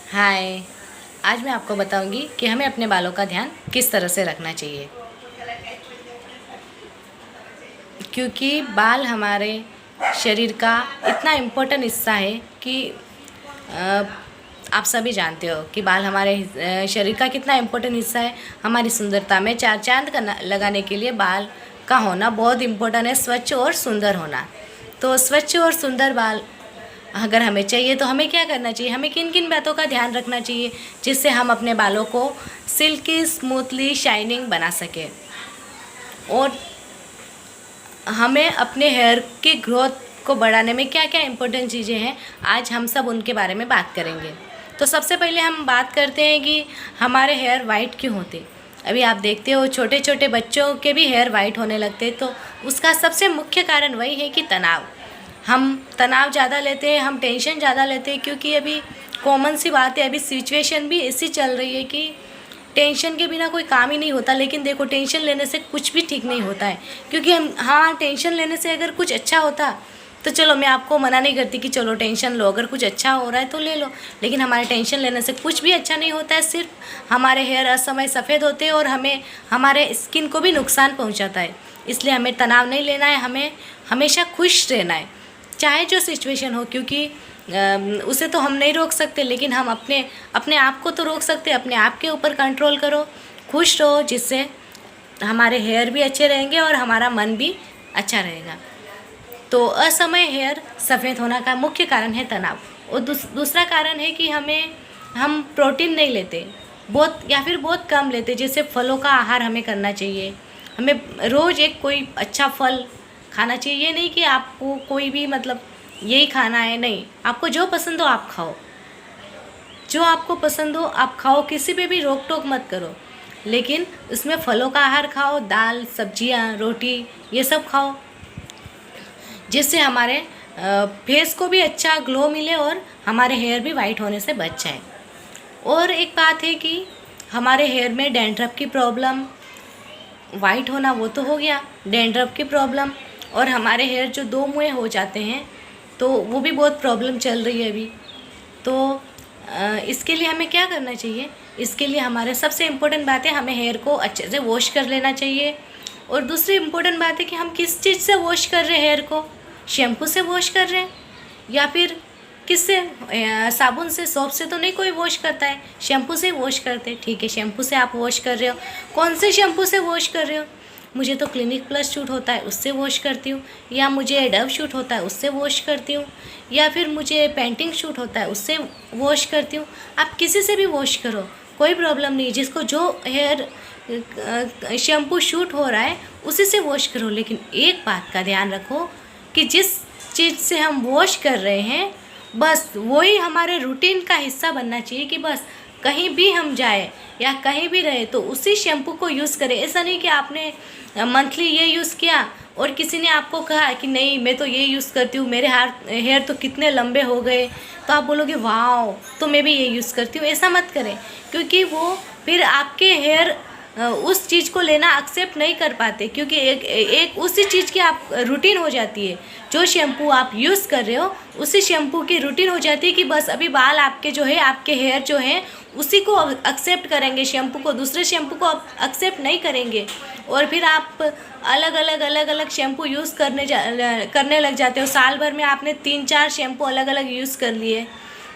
हाय। आज मैं आपको बताऊंगी कि हमें अपने बालों का ध्यान किस तरह से रखना चाहिए, क्योंकि बाल हमारे शरीर का इतना इम्पोर्टेंट हिस्सा है कि अ, आप सभी जानते हो कि बाल हमारे शरीर का कितना इम्पोर्टेंट हिस्सा है। हमारी सुंदरता में चार चांद लगाने के लिए बाल का होना बहुत इम्पोर्टेंट है, स्वच्छ और सुंदर होना। तो स्वच्छ और सुंदर बाल अगर हमें चाहिए तो हमें क्या करना चाहिए, हमें किन किन बातों का ध्यान रखना चाहिए जिससे हम अपने बालों को सिल्की स्मूथली शाइनिंग बना सकें, और हमें अपने हेयर की ग्रोथ को बढ़ाने में क्या क्या इम्पोर्टेंट चीज़ें हैं, आज हम सब उनके बारे में बात करेंगे। तो सबसे पहले हम बात करते हैं कि हमारे हेयर वाइट क्यों होते। अभी आप देखते हो छोटे छोटे बच्चों के भी हेयर वाइट होने लगते, तो उसका सबसे मुख्य कारण वही है कि तनाव। हम तनाव ज़्यादा लेते हैं, हम टेंशन ज़्यादा लेते हैं, क्योंकि अभी कॉमन सी बात है, अभी सिचुएशन भी ऐसी चल रही है कि टेंशन के बिना कोई काम ही नहीं होता। लेकिन देखो, टेंशन लेने से कुछ भी ठीक नहीं होता है, क्योंकि हम टेंशन लेने से अगर कुछ अच्छा होता तो चलो, मैं आपको मना नहीं करती कि चलो टेंशन लो, अगर कुछ अच्छा हो रहा है तो ले लो, लेकिन हमारे टेंशन लेने से कुछ भी अच्छा नहीं होता है। सिर्फ हमारे हेयर असमय सफ़ेद होते हैं और हमें हमारे स्किन को भी नुकसान पहुंचाता है। इसलिए हमें तनाव नहीं लेना है, हमें हमेशा खुश रहना है, चाहे जो सिचुएशन हो, क्योंकि उसे तो हम नहीं रोक सकते, लेकिन हम अपने अपने आप को तो रोक सकते। अपने आप के ऊपर कंट्रोल करो, खुश रहो, जिससे हमारे हेयर भी अच्छे रहेंगे और हमारा मन भी अच्छा रहेगा। तो असमय हेयर सफ़ेद होना का मुख्य कारण है तनाव। और दूसरा कारण है कि हम प्रोटीन नहीं लेते, बहुत या फिर बहुत कम लेते। जैसे फलों का आहार हमें करना चाहिए, हमें रोज़ एक कोई अच्छा फल खाना चाहिए। ये नहीं कि आपको कोई भी मतलब यही खाना है, नहीं, आपको जो पसंद हो आप खाओ, जो आपको पसंद हो आप खाओ, किसी पे भी रोक टोक मत करो, लेकिन उसमें फलों का आहार खाओ, दाल सब्जियां रोटी ये सब खाओ, जिससे हमारे फेस को भी अच्छा ग्लो मिले और हमारे हेयर भी वाइट होने से बच जाए। और एक बात है कि हमारे हेयर में डैंड्रफ की प्रॉब्लम, वाइट होना वो तो हो गया, डैंड्रफ की प्रॉब्लम, और हमारे हेयर जो दो मुँहे हो जाते हैं तो वो भी बहुत प्रॉब्लम चल रही है अभी। तो इसके लिए हमें क्या करना चाहिए, इसके लिए हमारे सबसे इम्पोर्टेंट बात है, हमें हेयर को अच्छे से वॉश कर लेना चाहिए। और दूसरी इम्पोर्टेंट बात है कि हम किस चीज़ से वॉश कर रहे हैं हेयर को, शैम्पू से वॉश कर रहे हैं या फिर किससे, साबुन से, सोप से तो नहीं कोई वॉश करता है, शैम्पू से वॉश करते हैं। ठीक है, शैम्पू से आप वॉश कर रहे हो, कौन से शैम्पू से वॉश कर रहे हो। मुझे तो क्लिनिक प्लस शूट होता है उससे वॉश करती हूँ, या मुझे डव शूट होता है उससे वॉश करती हूँ, या फिर मुझे पेंटिंग शूट होता है उससे वॉश करती हूँ। आप किसी से भी वॉश करो, कोई प्रॉब्लम नहीं, जिसको जो हेयर शैम्पू शूट हो रहा है उसी से वॉश करो। लेकिन एक बात का ध्यान रखो कि जिस चीज़ से हम वॉश कर रहे हैं बस वही हमारे रूटीन का हिस्सा बनना चाहिए, कि बस कहीं भी हम जाए या कहीं भी रहे तो उसी शैम्पू को यूज़ करें। ऐसा नहीं कि आपने मंथली ये यूज़ किया और किसी ने आपको कहा कि नहीं मैं तो ये यूज़ करती हूँ, मेरे हेयर तो कितने लंबे हो गए, तो आप बोलोगे वाह तो मैं भी ये यूज़ करती हूँ। ऐसा मत करें, क्योंकि वो फिर आपके हेयर उस चीज़ को लेना एक्सेप्ट नहीं कर पाते, क्योंकि एक उसी चीज़ की आप रूटीन हो जाती है। जो शैम्पू आप यूज़ कर रहे हो उसी शैम्पू की रूटीन हो जाती है कि बस अभी बाल आपके जो है, आपके हेयर जो हैं उसी को एक्सेप्ट करेंगे, शैम्पू को, दूसरे शैम्पू को एक्सेप्ट नहीं करेंगे। और फिर आप अलग अलग शैम्पू यूज़ करने लग जाते हो। साल भर में आपने 3-4 शैम्पू अलग अलग यूज़ कर लिए,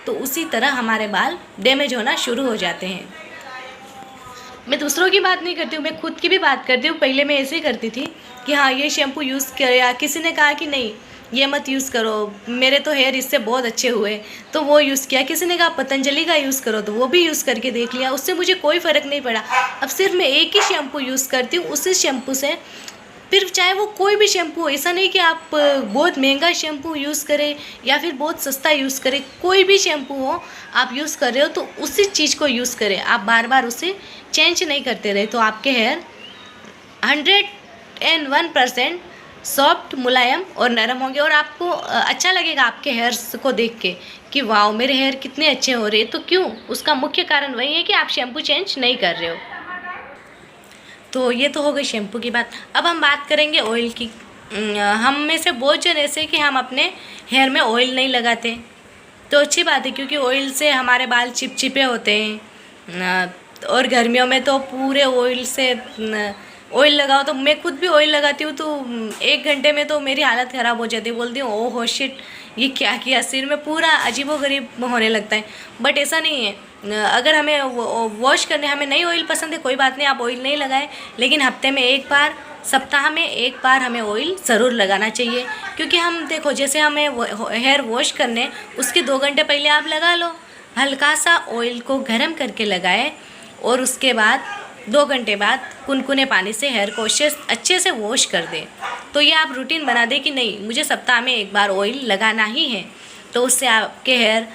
तो उसी तरह हमारे बाल डैमेज होना शुरू हो जाते हैं। मैं दूसरों की बात नहीं करती हूँ, मैं खुद की भी बात करती हूँ। पहले मैं ऐसे ही करती थी कि हाँ ये शैम्पू यूज़ किया, किसी ने कहा कि नहीं ये मत यूज़ करो, मेरे तो हेयर इससे बहुत अच्छे हुए, तो वो यूज़ किया। किसी ने कहा पतंजलि का यूज़ करो, तो वो भी यूज़ करके देख लिया, उससे मुझे कोई फ़र्क नहीं पड़ा। अब सिर्फ मैं एक ही शैम्पू यूज़ करती हूँ, उसी शैम्पू से, फिर चाहे वो कोई भी शैम्पू हो, ऐसा नहीं कि आप बहुत महंगा शैम्पू यूज़ करें या फिर बहुत सस्ता यूज़ करें, कोई भी शैम्पू हो आप यूज़ कर रहे हो तो उसी चीज़ को यूज़ करें, आप बार बार उसे चेंज नहीं करते रहे। तो आपके हेयर 101% सॉफ्ट, मुलायम और नरम होंगे, और आपको अच्छा लगेगा आपके हेयर्स को देख के कि वाह मेरे हेयर कितने अच्छे हो रहे हैं। तो क्यों, उसका मुख्य कारण वही है कि आप शैम्पू चेंज नहीं कर रहे हो। तो ये तो हो गई शैम्पू की बात। अब हम बात करेंगे ऑयल की। हम में से बहुत जन ऐसे कि हम अपने हेयर में ऑयल नहीं लगाते, तो अच्छी बात है, क्योंकि ऑयल से हमारे बाल चिपचिपे होते हैं। और गर्मियों में तो पूरे ऑयल से ऑयल लगाओ, तो मैं खुद भी ऑयल लगाती हूँ तो 1 घंटे में तो मेरी हालत ख़राब हो जाती है। बोलती हूँ ओह हो शिट, ये क्या किया, सिर में पूरा अजीबोगरीब होने लगता है। बट ऐसा नहीं है। अगर हमें वॉश करने, हमें नहीं ऑयल पसंद है कोई बात नहीं, आप ऑयल नहीं लगाएं, लेकिन हफ्ते में 1 बार, सप्ताह में 1 बार हमें ऑयल ज़रूर लगाना चाहिए। क्योंकि हम देखो, जैसे हमें हेयर वॉश करने उसके 2 घंटे पहले आप लगा लो, हल्का सा ऑयल को गर्म करके लगाएं और उसके बाद 2 घंटे बाद कुनकुने पानी से हेयर को अच्छे से वॉश कर दें। तो ये आप रूटीन बना दें कि नहीं, मुझे सप्ताह में 1 बार ऑयल लगाना ही है। तो उससे आपके हेयर,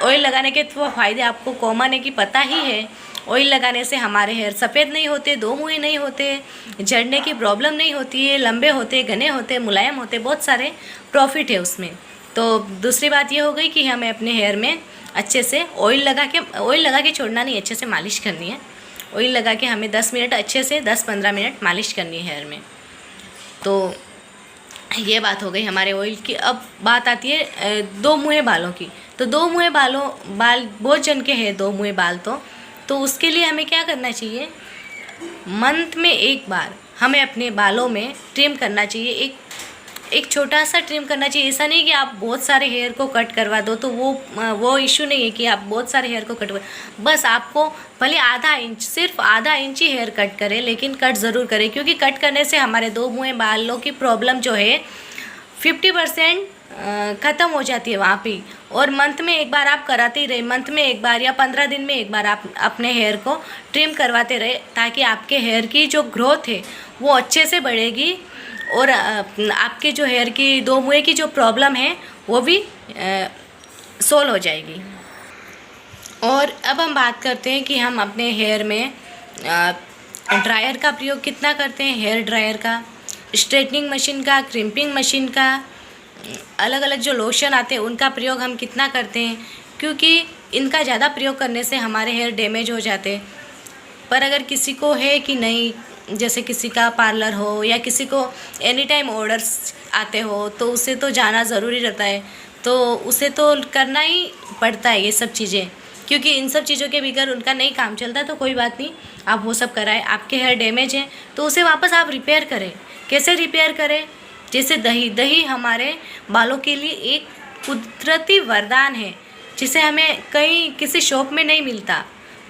ऑयल लगाने के तो फ़ायदे आपको कॉमन है कि पता ही है। ऑयल लगाने से हमारे हेयर सफ़ेद नहीं होते, 2 मुँहे नहीं होते, झड़ने की प्रॉब्लम नहीं होती है, लंबे होते, घने होते, मुलायम होते, बहुत सारे प्रॉफिट है उसमें। तो दूसरी बात ये हो गई कि हमें अपने हेयर में अच्छे से ऑयल लगा के छोड़ना नहीं, अच्छे से मालिश करनी है। ऑयल लगा के हमें 10 मिनट अच्छे से 10-15 मिनट मालिश करनी है हेयर में। तो ये बात हो गई हमारे ऑयल की। अब बात आती है 2 मुँहे बालों की। तो 2 मुँहे बाल बहुत जन के हैं 2 मुँहे बाल। तो उसके लिए हमें क्या करना चाहिए, मंथ में 1 बार हमें अपने बालों में ट्रिम करना चाहिए। एक छोटा सा ट्रिम करना चाहिए। ऐसा नहीं कि आप बहुत सारे हेयर को कट करवा दो, तो वो इशू नहीं है कि आप बहुत सारे हेयर को कट कर, बस आपको भले आधा इंच, सिर्फ आधा इंच ही हेयर कट करें, लेकिन कट ज़रूर करें। क्योंकि कट करने से हमारे 2 मुँहे बालों की प्रॉब्लम जो है 50% ख़त्म हो जाती है वहाँ पे। और मंथ में 1 बार आप कराते ही रहे, मंथ में 1 बार या 15 दिन में 1 बार आप अपने हेयर को ट्रिम करवाते रहे, ताकि आपके हेयर की जो ग्रोथ है वो अच्छे से बढ़ेगी और आपके जो हेयर की 2 मुँहे की जो प्रॉब्लम है वो भी सोल्व हो जाएगी। और अब हम बात करते हैं कि हम अपने हेयर में ड्रायर का प्रयोग कितना करते हैं, हेयर ड्रायर का, स्ट्रेटनिंग मशीन का, क्रिम्पिंग मशीन का, अलग अलग जो लोशन आते हैं उनका प्रयोग हम कितना करते हैं। क्योंकि इनका ज़्यादा प्रयोग करने से हमारे हेयर डैमेज हो जाते हैं। पर अगर किसी को है कि नहीं, जैसे किसी का पार्लर हो या किसी को एनी टाइम ऑर्डर्स आते हो, तो उसे तो जाना ज़रूरी रहता है, तो उसे तो करना ही पड़ता है ये सब चीज़ें। क्योंकि इन सब चीज़ों के बगैर उनका नहीं काम चलता। तो कोई बात नहीं, आप वो सब कराएं। आपके हेयर डैमेज हैं तो उसे वापस आप रिपेयर करें। कैसे रिपेयर करें, जैसे दही हमारे बालों के लिए एक कुदरती वरदान है, जिसे हमें कहीं किसी शॉप में नहीं मिलता।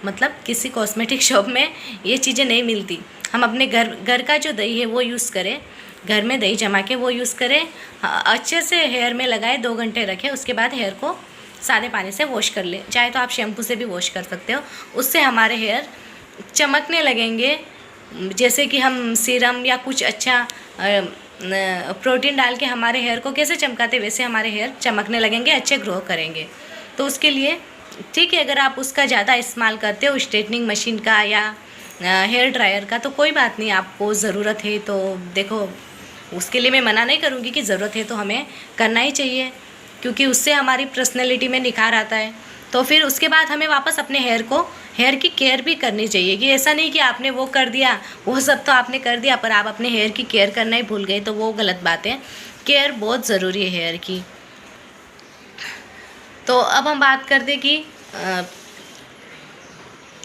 मतलब किसी कॉस्मेटिक शॉप में ये चीज़ें नहीं मिलती। हम अपने घर का जो दही है वो यूज़ करें, घर में दही जमा के वो यूज़ करें, अच्छे से हेयर में लगाएं, 2 घंटे रखें, उसके बाद हेयर को सादे पानी से वॉश कर लें। चाहे तो आप शैम्पू से भी वॉश कर सकते हो, उससे हमारे हेयर चमकने लगेंगे। जैसे कि हम सीरम या कुछ अच्छा प्रोटीन डाल के हमारे हेयर को कैसे चमकाते, वैसे हमारे हेयर चमकने लगेंगे, अच्छे ग्रो करेंगे। तो उसके लिए ठीक है, अगर आप उसका ज़्यादा इस्तेमाल करते हो स्ट्रेटनिंग मशीन का या हेयर ड्रायर का, तो कोई बात नहीं, आपको ज़रूरत है तो देखो, उसके लिए मैं मना नहीं करूँगी कि ज़रूरत है तो हमें करना ही चाहिए, क्योंकि उससे हमारी पर्सनैलिटी में निखार आता है। तो फिर उसके बाद हमें वापस अपने हेयर की केयर भी करनी चाहिए। कि ऐसा नहीं कि आपने वो कर दिया, वो सब तो आपने कर दिया, पर आप अपने हेयर की केयर करना ही भूल गए, तो वो गलत बात है। केयर बहुत ज़रूरी है हेयर की। तो अब हम बात करते कि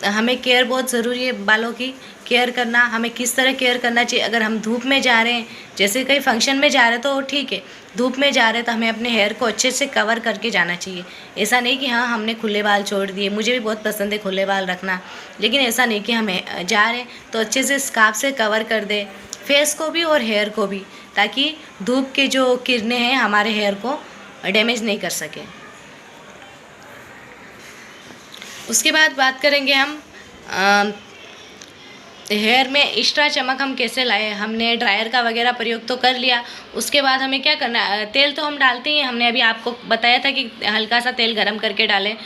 हमें केयर बहुत ज़रूरी है, बालों की केयर करना। हमें किस तरह केयर करना चाहिए, अगर हम धूप में जा रहे हैं, जैसे कहीं फंक्शन में जा रहे हैं तो ठीक है, धूप में जा रहे हैं तो हमें अपने हेयर को अच्छे से कवर करके जाना चाहिए। ऐसा नहीं कि हाँ हमने खुले बाल छोड़ दिए, मुझे भी बहुत पसंद है खुले बाल रखना, लेकिन ऐसा नहीं कि हमें जा रहे हैं तो अच्छे से स्कार्फ से कवर कर दे, फेस को भी और हेयर को भी, ताकि धूप के जो किरणें हैं हमारे हेयर को डैमेज नहीं कर सके। उसके बाद बात करेंगे हम हेयर में एक्स्ट्रा चमक हम कैसे लाए। हमने ड्रायर का वगैरह प्रयोग तो कर लिया, उसके बाद हमें क्या करना है, तेल तो हम डालते ही हैं। हमने अभी आपको बताया था कि हल्का सा तेल गरम करके डालें,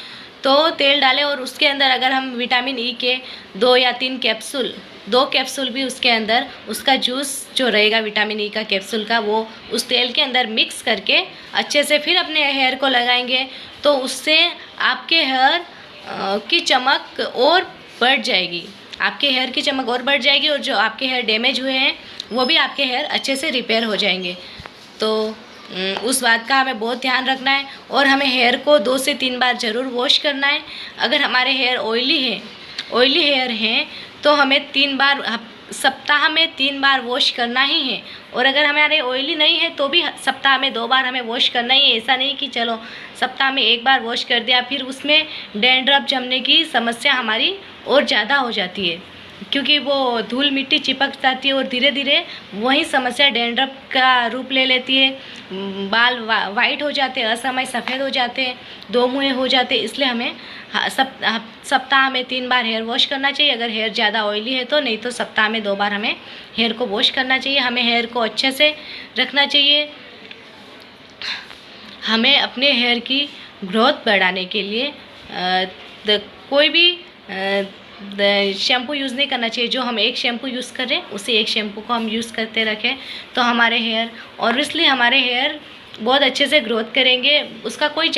तो तेल डालें और उसके अंदर अगर हम विटामिन ई के 2 या 3 कैप्सूल, 2 कैप्सूल भी उसके अंदर उसका जूस जो रहेगा विटामिन ई का कैप्सूल का, वो उस तेल के अंदर मिक्स करके अच्छे से फिर अपने हेयर को लगाएंगे, तो उससे आपके हेयर की चमक और बढ़ जाएगी। आपके हेयर की चमक और बढ़ जाएगी और जो आपके हेयर डैमेज हुए हैं वो भी आपके हेयर अच्छे से रिपेयर हो जाएंगे। तो उस बात का हमें बहुत ध्यान रखना है। और हमें हेयर को 2 से 3 बार ज़रूर वॉश करना है। अगर हमारे हेयर ऑयली हेयर हैं तो हमें 3 बार सप्ताह में 3 बार वॉश करना ही है। और अगर हमारे ऑयली नहीं है तो भी सप्ताह में 2 बार हमें वॉश करना ही है। ऐसा नहीं कि चलो सप्ताह में 1 बार वॉश कर दिया, फिर उसमें डैंड्रफ जमने की समस्या हमारी और ज़्यादा हो जाती है, क्योंकि वो धूल मिट्टी चिपक जाती है और धीरे धीरे वही समस्या डैंड्रफ का रूप ले लेती है। बाल वाइट हो जाते हैं, असमय सफ़ेद हो जाते हैं, दो मुँहे हो जाते हैं। इसलिए हमें सप्ताह में 3 बार हेयर वॉश करना चाहिए। अगर हेयर ज़्यादा ऑयली है तो, नहीं तो सप्ताह में 2 बार हमें हेयर को वॉश करना चाहिए। हमें हेयर को अच्छे से रखना चाहिए। हमें अपने हेयर की ग्रोथ बढ़ाने के लिए कोई भी शैम्पू यूज़ नहीं करना चाहिए। जो हम एक शैम्पू यूज़ करें उसी एक शैम्पू को हम यूज़ करते रखें तो हमारे हेयर ऑब्वियसली हमारे हेयर बहुत अच्छे से ग्रोथ करेंगे। उसका कोई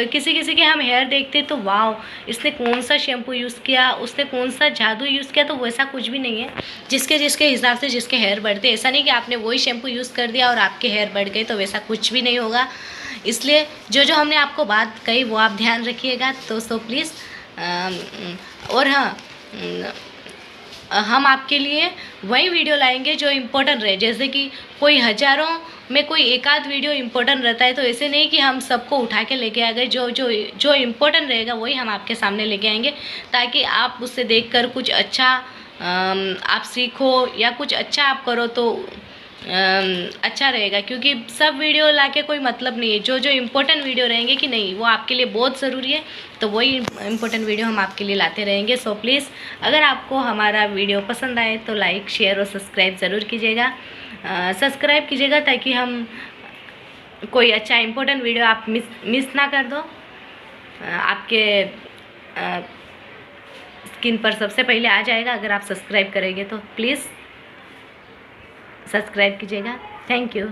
किसी के हम हेयर देखते तो वाओ, इसने कौन सा शैम्पू यूज़ किया, उसने कौन सा जादू यूज़ किया, तो वैसा कुछ भी नहीं है। जिसके हिसाब से जिसके हेयर बढ़ते, ऐसा नहीं कि आपने वही शैम्पू यूज़ कर दिया और आपके हेयर बढ़ गए, तो वैसा कुछ भी नहीं होगा। इसलिए जो हमने आपको बात कही वो आप ध्यान रखिएगा। तो सो प्लीज़ और हाँ, हम आपके लिए वही वीडियो लाएंगे जो इम्पोर्टेंट रहे। जैसे कि कोई हज़ारों में कोई एक आध वीडियो इम्पोर्टेंट रहता है, तो ऐसे नहीं कि हम सबको उठा के लेके आ गए। जो इम्पोर्टेंट रहेगा वही हम आपके सामने लेके आएंगे, ताकि आप उससे देखकर कुछ अच्छा आप सीखो या कुछ अच्छा आप करो तो अच्छा रहेगा। क्योंकि सब वीडियो लाके कोई मतलब नहीं है। जो इम्पोर्टेंट वीडियो रहेंगे कि नहीं वो आपके लिए बहुत ज़रूरी है, तो वही इम्पोर्टेंट वीडियो हम आपके लिए लाते रहेंगे। सो प्लीज़ अगर आपको हमारा वीडियो पसंद आए तो लाइक शेयर और सब्सक्राइब ज़रूर कीजिएगा। सब्सक्राइब कीजिएगा ताकि हम कोई अच्छा इम्पोर्टेंट वीडियो आप मिस ना कर दो। आपके स्क्रीन पर सबसे पहले आ जाएगा। अगर आप सब्सक्राइब करेंगे तो प्लीज़ सब्सक्राइब कीजिएगा। Thank you.